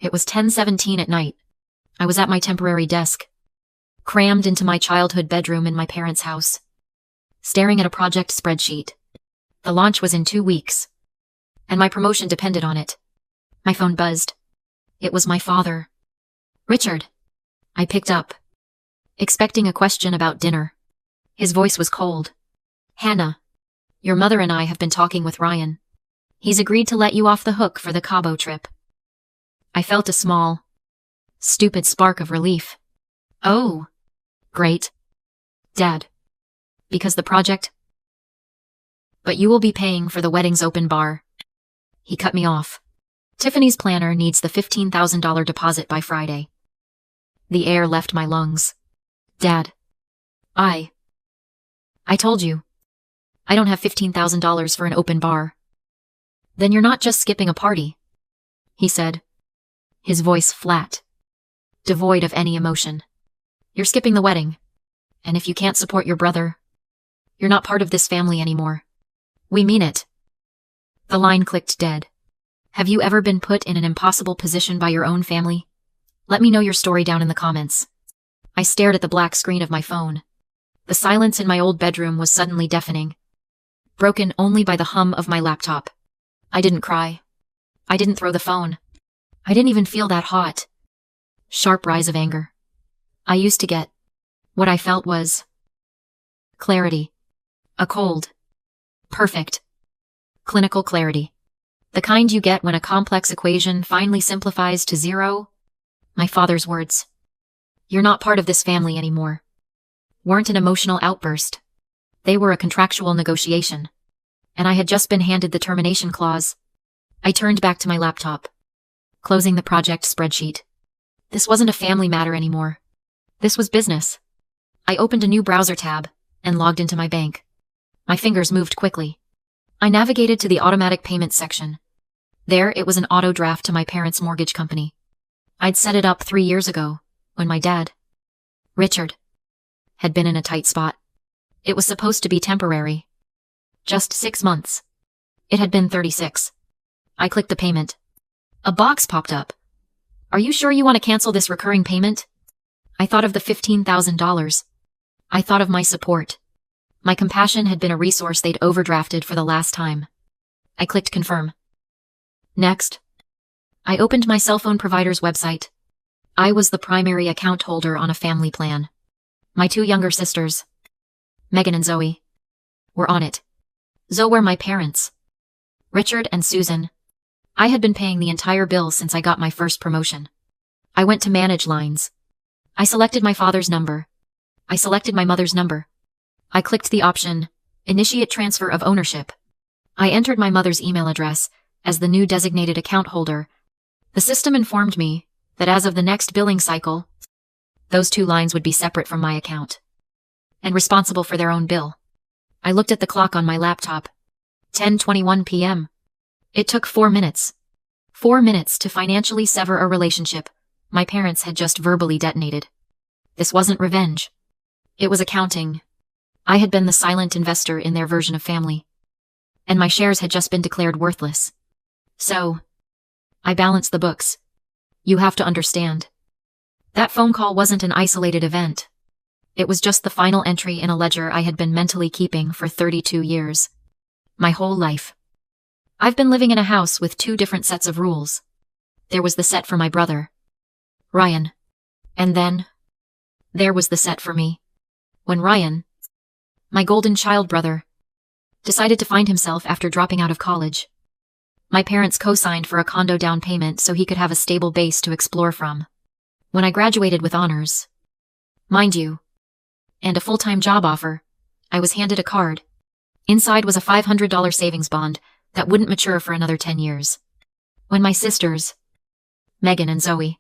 It was 10:17 at night. I was at my temporary desk, crammed into my childhood bedroom in my parents' house, staring at a project spreadsheet. The launch was in 2 weeks, and my promotion depended on it. My phone buzzed. It was my father. "Richard." I picked up, expecting a question about dinner. His voice was cold. "Hannah, your mother and I have been talking with Ryan. He's agreed to let you off the hook for the Cabo trip." I felt a small, stupid spark of relief. "Oh, great, Dad. Because the project? But you will be paying for the wedding's open bar." He cut me off. "Tiffany's planner needs the $15,000 deposit by Friday." The air left my lungs. "Dad, I told you. I don't have $15,000 for an open bar." "Then you're not just skipping a party," he said, his voice flat, devoid of any emotion. "You're skipping the wedding. And if you can't support your brother, you're not part of this family anymore. We mean it." The line clicked dead. Have you ever been put in an impossible position by your own family? Let me know your story down in the comments. I stared at the black screen of my phone. The silence in my old bedroom was suddenly deafening, broken only by the hum of my laptop. I didn't cry. I didn't throw the phone. I didn't even feel that hot, sharp rise of anger I used to get. What I felt was clarity. A cold, perfect, clinical clarity. The kind you get when a complex equation finally simplifies to zero. My father's words, "You're not part of this family anymore," weren't an emotional outburst. They were a contractual negotiation. And I had just been handed the termination clause. I turned back to my laptop, closing the project spreadsheet. This wasn't a family matter anymore. This was business. I opened a new browser tab and logged into my bank. My fingers moved quickly. I navigated to the automatic payments section. There it was an auto draft to my parents' mortgage company. I'd set it up 3 years ago, when my dad, Richard, had been in a tight spot. It was supposed to be temporary. Just 6 months. It had been 36. I clicked the payment. A box popped up. "Are you sure you want to cancel this recurring payment?" I thought of the $15,000. I thought of my support. My compassion had been a resource they'd overdrafted for the last time. I clicked confirm. Next. I opened my cell phone provider's website. I was the primary account holder on a family plan. My 2 younger sisters, Megan and Zoe, were on it. So were my parents, Richard and Susan. I had been paying the entire bill since I got my first promotion. I went to manage lines. I selected my father's number. I selected my mother's number. I clicked the option, Initiate Transfer of Ownership. I entered my mother's email address as the new designated account holder. The system informed me that as of the next billing cycle, those 2 lines would be separate from my account and responsible for their own bill. I looked at the clock on my laptop. 10:21 p.m. It took 4 minutes. 4 minutes to financially sever a relationship my parents had just verbally detonated. This wasn't revenge. It was accounting. I had been the silent investor in their version of family, and my shares had just been declared worthless. So, I balanced the books. You have to understand. That phone call wasn't an isolated event. It was just the final entry in a ledger I had been mentally keeping for 32 years. My whole life. I've been living in a house with 2 different sets of rules. There was the set for my brother, Ryan. And then, there was the set for me. When Ryan, my golden child brother, decided to find himself after dropping out of college, my parents co-signed for a condo down payment so he could have a stable base to explore from. When I graduated with honors, mind you, and a full-time job offer, I was handed a card. Inside was a $500 savings bond that wouldn't mature for another 10 years. When my sisters, Megan and Zoe,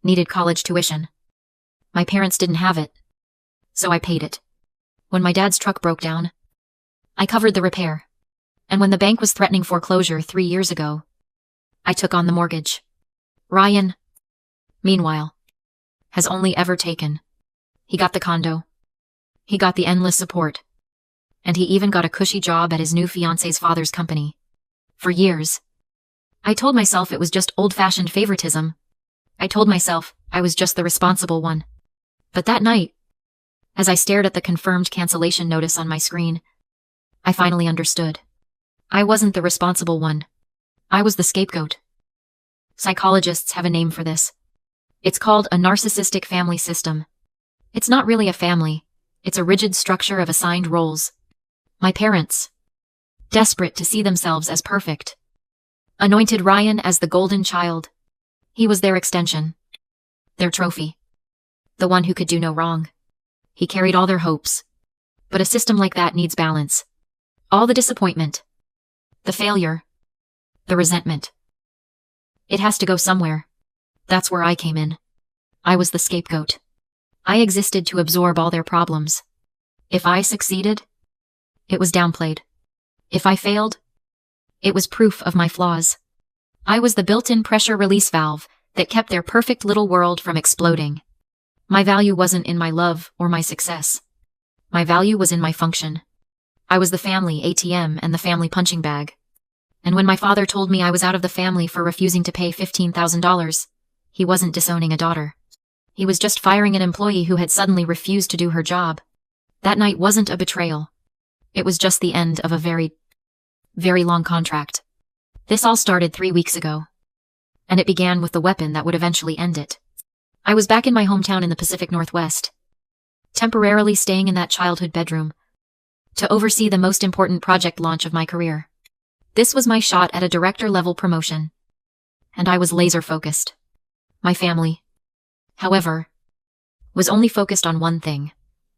needed college tuition, my parents didn't have it, so I paid it. When my dad's truck broke down, I covered the repair. And when the bank was threatening foreclosure 3 years ago, I took on the mortgage. Ryan, meanwhile, has only ever taken. He got the condo. He got the endless support. And he even got a cushy job at his new fiancé's father's company. For years, I told myself it was just old-fashioned favoritism. I told myself I was just the responsible one. But that night, as I stared at the confirmed cancellation notice on my screen, I finally understood. I wasn't the responsible one. I was the scapegoat. Psychologists have a name for this. It's called a narcissistic family system. It's not really a family. It's a rigid structure of assigned roles. My parents, desperate to see themselves as perfect, anointed Ryan as the golden child. He was their extension, their trophy, the one who could do no wrong. He carried all their hopes. But a system like that needs balance. All the disappointment, the failure, the resentment. It has to go somewhere. That's where I came in. I was the scapegoat. I existed to absorb all their problems. If I succeeded, it was downplayed. If I failed, it was proof of my flaws. I was the built-in pressure release valve that kept their perfect little world from exploding. My value wasn't in my love or my success. My value was in my function. I was the family ATM and the family punching bag. And when my father told me I was out of the family for refusing to pay $15,000, he wasn't disowning a daughter. He was just firing an employee who had suddenly refused to do her job. That night wasn't a betrayal. It was just the end of a very, very long contract. This all started 3 weeks ago. And it began with the weapon that would eventually end it. I was back in my hometown in the Pacific Northwest, temporarily staying in that childhood bedroom, to oversee the most important project launch of my career. This was my shot at a director-level promotion. And I was laser-focused. My family, however, was only focused on one thing.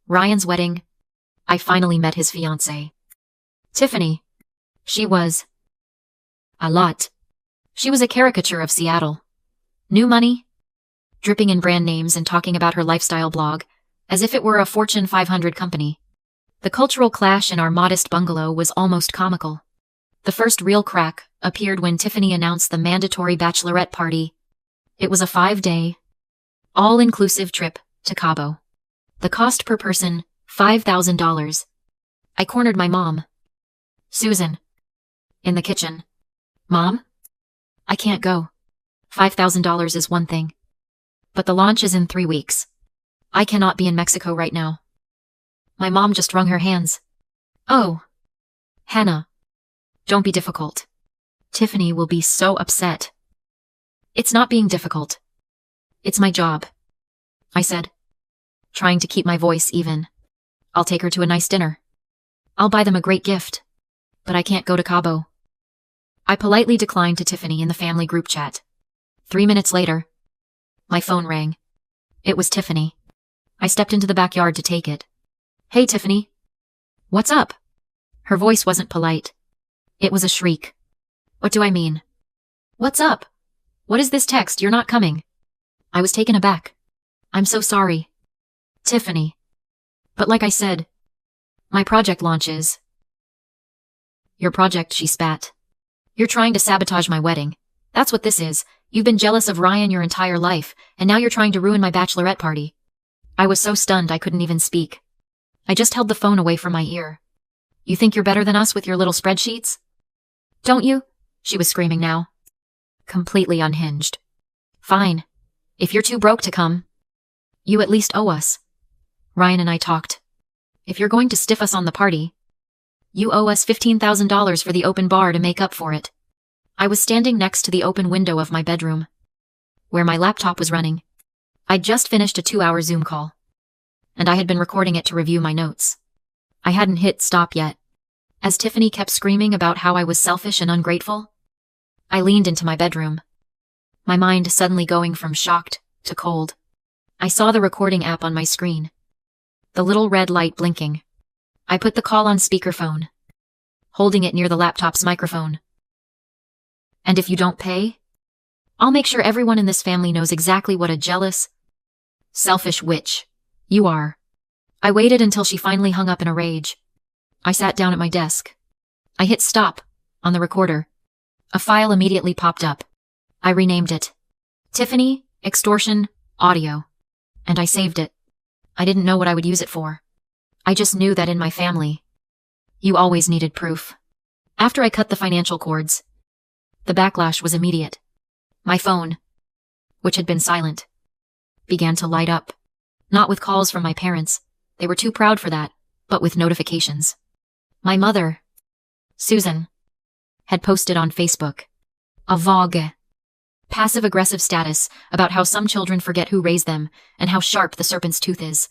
Ryan's wedding. I finally met his fiancée. Tiffany. She was a lot. She was a caricature of Seattle. New money, dripping in brand names and talking about her lifestyle blog, as if it were a Fortune 500 company. The cultural clash in our modest bungalow was almost comical. The first real crack appeared when Tiffany announced the mandatory bachelorette party. It was a 5-day, all-inclusive trip to Cabo. The cost per person, $5,000. I cornered my mom, Susan, in the kitchen. Mom? I can't go. $5,000 is one thing. But the launch is in 3 weeks. I cannot be in Mexico right now. My mom just wrung her hands. Oh, Hannah, don't be difficult. Tiffany will be so upset. It's not being difficult. It's my job, I said, trying to keep my voice even. I'll take her to a nice dinner. I'll buy them a great gift. But I can't go to Cabo. I politely declined to Tiffany in the family group chat. 3 minutes later, my phone rang. It was Tiffany. I stepped into the backyard to take it. Hey, Tiffany. What's up? Her voice wasn't polite. It was a shriek. What do I mean? What's up? What is this text? You're not coming. I was taken aback. I'm so sorry. Tiffany. But like I said, my project launches. Your project, she spat. You're trying to sabotage my wedding. That's what this is. You've been jealous of Ryan your entire life, and now you're trying to ruin my bachelorette party. I was so stunned I couldn't even speak. I just held the phone away from my ear. You think you're better than us with your little spreadsheets? Don't you? She was screaming now. Completely unhinged. Fine. If you're too broke to come, you at least owe us. Ryan and I talked. If you're going to stiff us on the party, you owe us $15,000 for the open bar to make up for it. I was standing next to the open window of my bedroom, where my laptop was running. I'd just finished a 2-hour Zoom call, and I had been recording it to review my notes. I hadn't hit stop yet. As Tiffany kept screaming about how I was selfish and ungrateful, I leaned into my bedroom, my mind suddenly going from shocked to cold. I saw the recording app on my screen, the little red light blinking. I put the call on speakerphone, holding it near the laptop's microphone. And if you don't pay, I'll make sure everyone in this family knows exactly what a jealous, selfish witch you are. I waited until she finally hung up in a rage. I sat down at my desk. I hit stop on the recorder. A file immediately popped up. I renamed it Tiffany Extortion Audio, and I saved it. I didn't know what I would use it for. I just knew that in my family, you always needed proof. After I cut the financial cords, The backlash was immediate. My phone, which had been silent, began to light up. Not with calls from my parents. They were too proud for that, but with notifications. My mother, Susan, had posted on Facebook a vague, passive-aggressive status about how some children forget who raised them and how sharp the serpent's tooth is.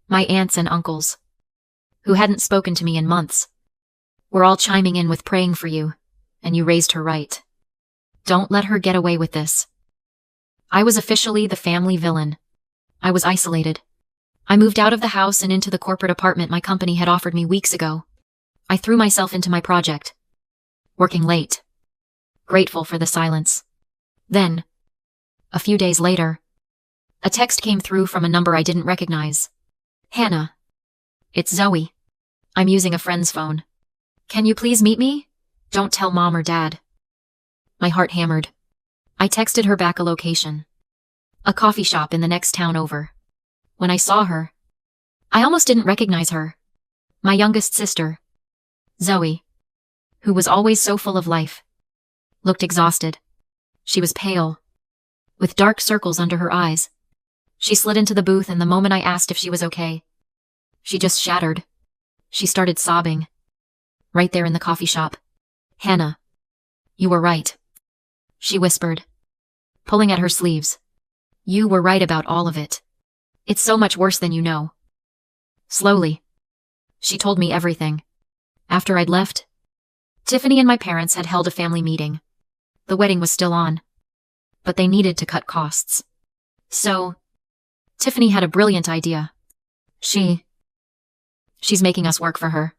My aunts and uncles, who hadn't spoken to me in months, were all chiming in with praying for you, and you raised her right. Don't let her get away with this. I was officially the family villain. I was isolated. I moved out of the house and into the corporate apartment my company had offered me weeks ago. I threw myself into my project, working late, grateful for the silence. Then, a few days later, a text came through from a number I didn't recognize. Hannah. It's Zoe. I'm using a friend's phone. Can you please meet me? Don't tell Mom or Dad. My heart hammered. I texted her back a location. A coffee shop in the next town over. When I saw her, I almost didn't recognize her. My youngest sister, Zoe, who was always so full of life, looked exhausted. She was pale, with dark circles under her eyes. She slid into the booth, and the moment I asked if she was okay, she just shattered. She started sobbing, right there in the coffee shop. Hannah, you were right, she whispered, pulling at her sleeves. You were right about all of it. It's so much worse than you know. Slowly, she told me everything. After I'd left, Tiffany and my parents had held a family meeting. The wedding was still on, but they needed to cut costs. So, Tiffany had a brilliant idea. She's making us work for her,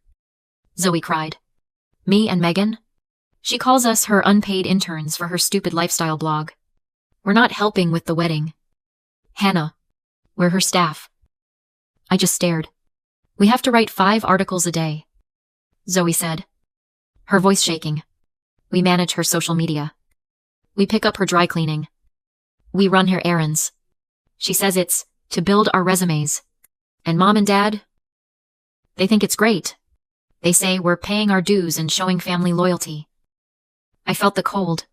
Zoe cried. Me and Megan? She calls us her unpaid interns for her stupid lifestyle blog. We're not helping with the wedding. Hannah, we're her staff. I just stared. We have to write 5 articles a day, Zoe said, her voice shaking. We manage her social media. We pick up her dry cleaning. We run her errands. She says it's to build our resumes. And Mom and Dad, they think it's great. They say we're paying our dues and showing family loyalty. I felt the cold,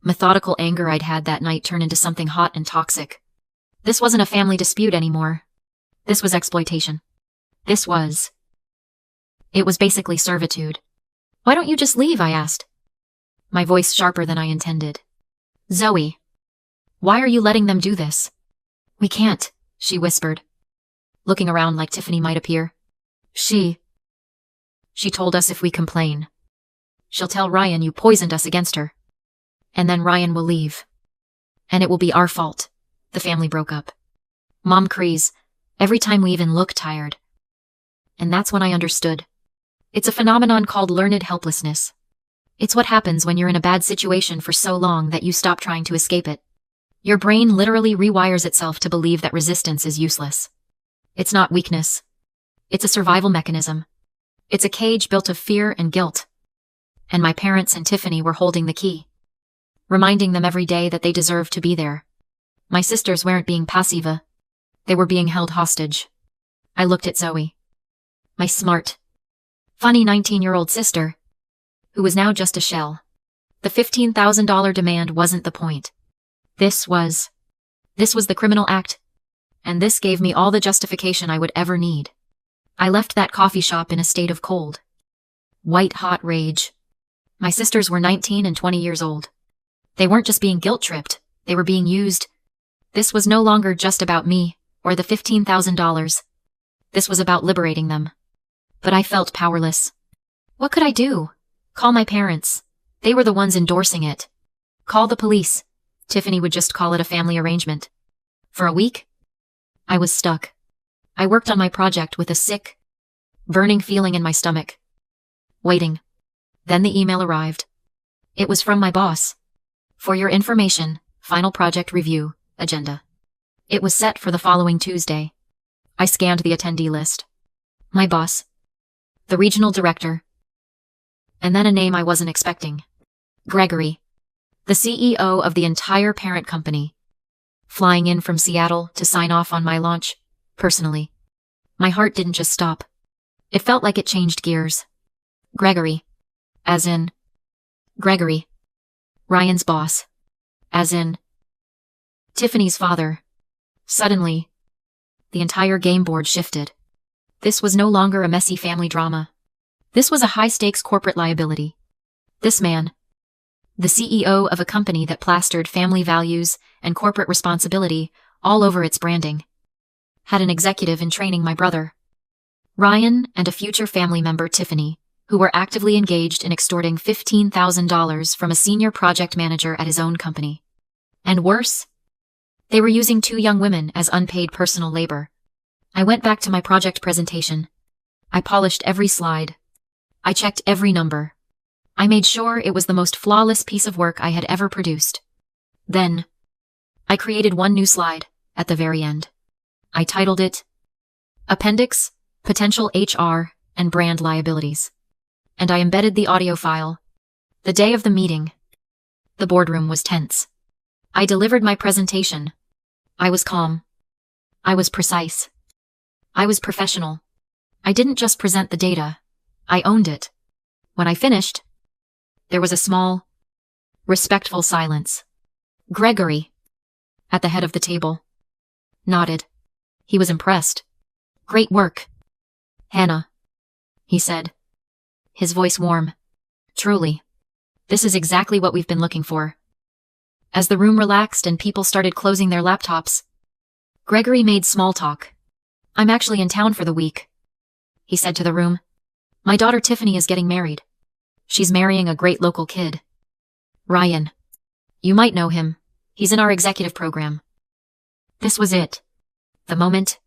methodical anger I'd had that night turn into something hot and toxic. This wasn't a family dispute anymore. This was exploitation. It was basically servitude. Why don't you just leave? I asked, my voice sharper than I intended. Zoe, why are you letting them do this? We can't, she whispered, looking around like Tiffany might appear. She told us if we complain, she'll tell Ryan you poisoned us against her. And then Ryan will leave. And it will be our fault. The family broke up. Mom cries every time we even look tired. And that's when I understood. It's a phenomenon called learned helplessness. It's what happens when you're in a bad situation for so long that you stop trying to escape it. Your brain literally rewires itself to believe that resistance is useless. It's not weakness. It's a survival mechanism. It's a cage built of fear and guilt. And my parents and Tiffany were holding the key, reminding them every day that they deserved to be there. My sisters weren't being passive. They were being held hostage. I looked at Zoe, my smart, funny 19-year-old sister, who was now just a shell. The $15,000 demand wasn't the point. This was the criminal act, and this gave me all the justification I would ever need. I left that coffee shop in a state of cold, white-hot rage. My sisters were 19 and 20 years old. They weren't just being guilt-tripped, they were being used. This was no longer just about me, or the $15,000. This was about liberating them. But I felt powerless. What could I do? Call my parents. They were the ones endorsing it. Call the police. Tiffany would just call it a family arrangement. For a week, I was stuck. I worked on my project with a sick, burning feeling in my stomach. Waiting. Then the email arrived. It was from my boss. For your information, final project review, agenda. It was set for the following Tuesday. I scanned the attendee list. My boss. The regional director. And then a name I wasn't expecting. Gregory. The CEO of the entire parent company. Flying in from Seattle to sign off on my launch, personally. My heart didn't just stop. It felt like it changed gears. Gregory. As in, Gregory. Ryan's boss. As in, Tiffany's father. Suddenly, the entire game board shifted. This was no longer a messy family drama. This was a high-stakes corporate liability. This man, the CEO of a company that plastered family values and corporate responsibility all over its branding, had an executive in training my brother, Ryan, and a future family member, Tiffany, who were actively engaged in extorting $15,000 from a senior project manager at his own company. And worse, they were using 2 young women as unpaid personal labor. I went back to my project presentation. I polished every slide. I checked every number. I made sure it was the most flawless piece of work I had ever produced. Then, I created one new slide at the very end. I titled it, Appendix, Potential HR and Brand Liabilities. And I embedded the audio file. The day of the meeting, the boardroom was tense. I delivered my presentation. I was calm. I was precise. I was professional. I didn't just present the data. I owned it. When I finished, there was a small, respectful silence. Gregory, at the head of the table, nodded. He was impressed. Great work, Hannah, he said, his voice warm. Truly, this is exactly what we've been looking for. As the room relaxed and people started closing their laptops, Gregory made small talk. I'm actually in town for the week, he said to the room. My daughter Tiffany is getting married. She's marrying a great local kid. Ryan. You might know him. He's in our executive program. This was it. The moment.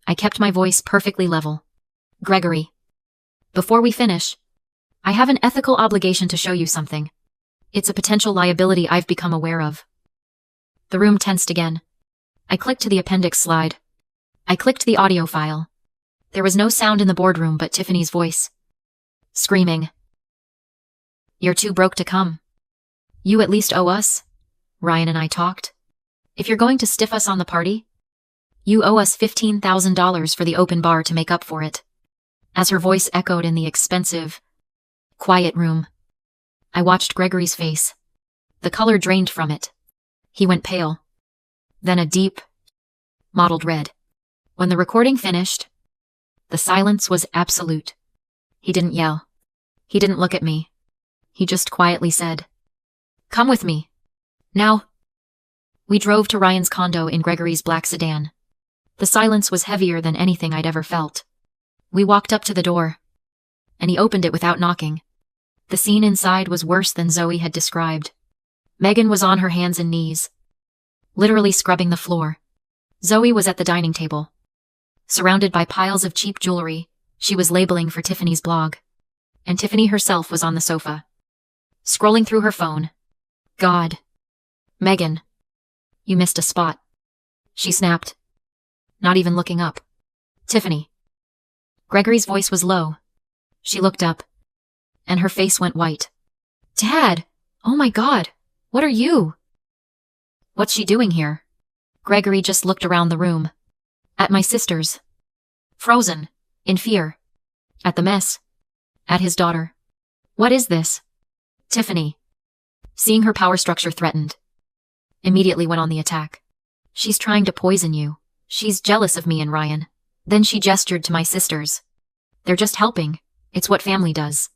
I kept my voice perfectly level. Gregory. Before we finish, I have an ethical obligation to show you something. It's a potential liability I've become aware of. The room tensed again. I clicked to the appendix slide. I clicked the audio file. There was no sound in the boardroom but Tiffany's voice. Screaming. You're too broke to come. You at least owe us. Ryan and I talked. If you're going to stiff us on the party, you owe us $15,000 for the open bar to make up for it. As her voice echoed in the expensive, quiet room, I watched Gregory's face. The color drained from it. He went pale. Then a deep, mottled red. When the recording finished, the silence was absolute. He didn't yell. He didn't look at me. He just quietly said, Come with me. Now. We drove to Ryan's condo in Gregory's black sedan. The silence was heavier than anything I'd ever felt. We walked up to the door, and he opened it without knocking. The scene inside was worse than Zoe had described. Megan was on her hands and knees, literally scrubbing the floor. Zoe was at the dining table. Surrounded by piles of cheap jewelry, she was labeling for Tiffany's blog. And Tiffany herself was on the sofa, scrolling through her phone. God. Megan. You missed a spot. She snapped, not even looking up. Tiffany. Gregory's voice was low. She looked up, and her face went white. Dad! Oh my God! What are you? What's she doing here? Gregory just looked around the room. At my sisters. Frozen. In fear. At the mess. At his daughter. What is this? Tiffany, seeing her power structure threatened, immediately went on the attack. She's trying to poison you. She's jealous of me and Ryan. Then she gestured to my sisters. They're just helping. It's what family does.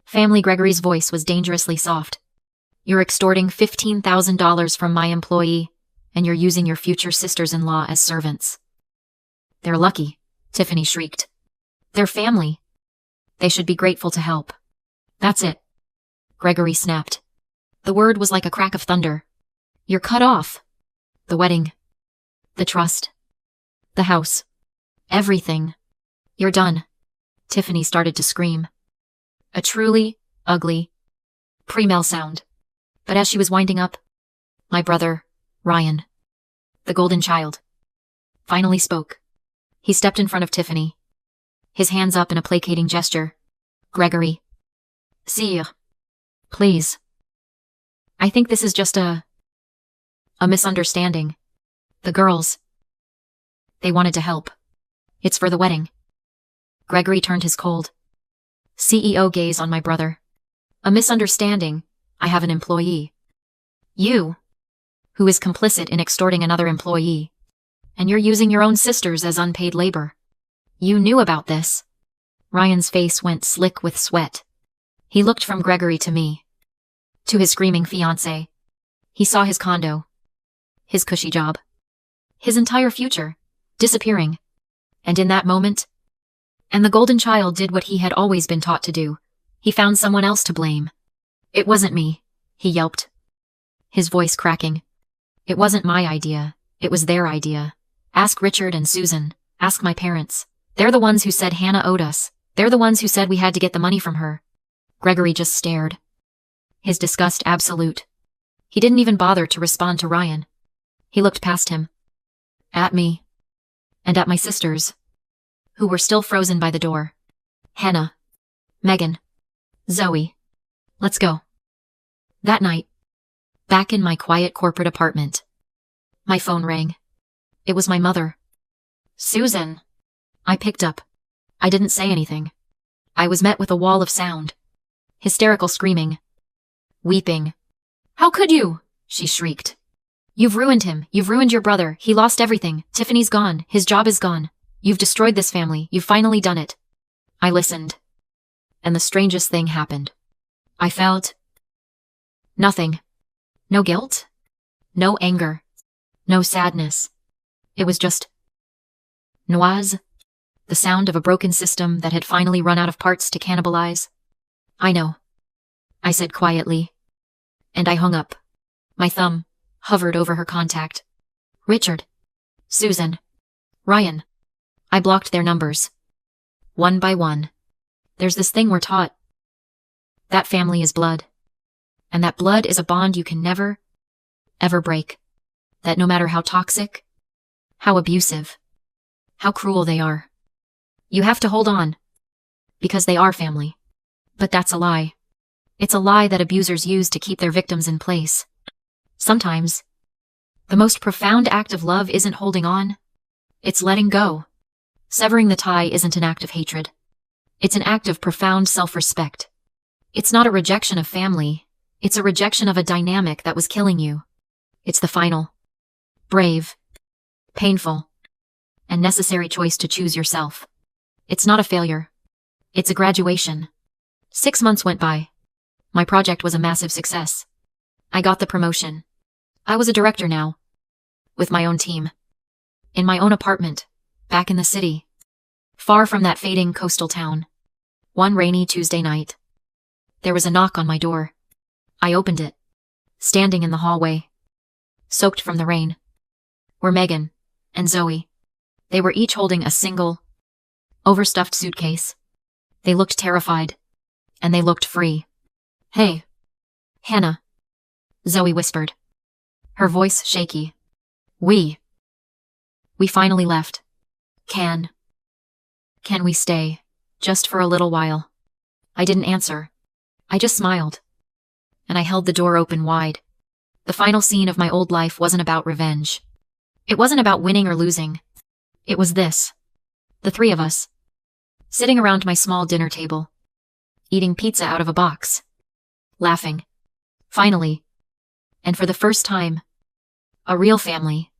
Family. Gregory's voice was dangerously soft. You're extorting $15,000 from my employee, and you're using your future sisters-in-law as servants. They're lucky, Tiffany shrieked. They're family. They should be grateful to help. That's it. Gregory snapped. The word was like a crack of thunder. You're cut off. The wedding. The trust. The house. Everything. You're done. Tiffany started to scream. A truly ugly pre-mel sound. But as she was winding up, my brother, Ryan, the golden child, finally spoke. He stepped in front of Tiffany, his hands up in a placating gesture. Gregory. Sire. Please. I think this is just a misunderstanding. The girls. They wanted to help. It's for the wedding. Gregory turned his cold CEO gaze on my brother. A misunderstanding. I have an employee. You, who is complicit in extorting another employee. And you're using your own sisters as unpaid labor. You knew about this. Ryan's face went slick with sweat. He looked from Gregory to me. To his screaming fiancée. He saw his condo. His cushy job. His entire future. Disappearing. And in that moment, and the golden child did what he had always been taught to do. He found someone else to blame. It wasn't me, he yelped. His voice cracking. It wasn't my idea. It was their idea. Ask Richard and Susan. Ask my parents. They're the ones who said Hannah owed us. They're the ones who said we had to get the money from her. Gregory just stared. His disgust absolute. He didn't even bother to respond to Ryan. He looked past him. At me. And at my sisters, who were still frozen by the door. Hannah. Megan. Zoe. Let's go. That night, back in my quiet corporate apartment, my phone rang. It was my mother. Susan. I picked up. I didn't say anything. I was met with a wall of sound. Hysterical screaming. Weeping. How could you? She shrieked. You've ruined him. You've ruined your brother. He lost everything. Tiffany's gone. His job is gone. You've destroyed this family. You've finally done it. I listened. And the strangest thing happened. I felt nothing. No guilt. No anger. No sadness. It was just noise. The sound of a broken system that had finally run out of parts to cannibalize. I know. I said quietly. And I hung up. My thumb hovered over her contact. Richard. Susan. Ryan. I blocked their numbers. One by one. There's this thing we're taught. That family is blood. And that blood is a bond you can never, ever break. That no matter how toxic, how abusive, how cruel they are, you have to hold on. Because they are family. But that's a lie. It's a lie that abusers use to keep their victims in place. Sometimes, the most profound act of love isn't holding on. It's letting go. Severing the tie isn't an act of hatred. It's an act of profound self-respect. It's not a rejection of family. It's a rejection of a dynamic that was killing you. It's the final, brave, painful, and necessary choice to choose yourself. It's not a failure. It's a graduation. 6 months went by. My project was a massive success. I got the promotion. I was a director now. With my own team. In my own apartment. Back in the city. Far from that fading coastal town. One rainy Tuesday night. There was a knock on my door. I opened it. Standing in the hallway, soaked from the rain, were Megan and Zoe. They were each holding a single, overstuffed suitcase. They looked terrified. And they looked free. Hey. Hannah. Zoe whispered. Her voice shaky. We finally left. Can we stay? Just for a little while? I didn't answer. I just smiled. And I held the door open wide. The final scene of my old life wasn't about revenge. It wasn't about winning or losing. It was this. The three of us. Sitting around my small dinner table. Eating pizza out of a box. Laughing. Finally. And for the first time. A real family.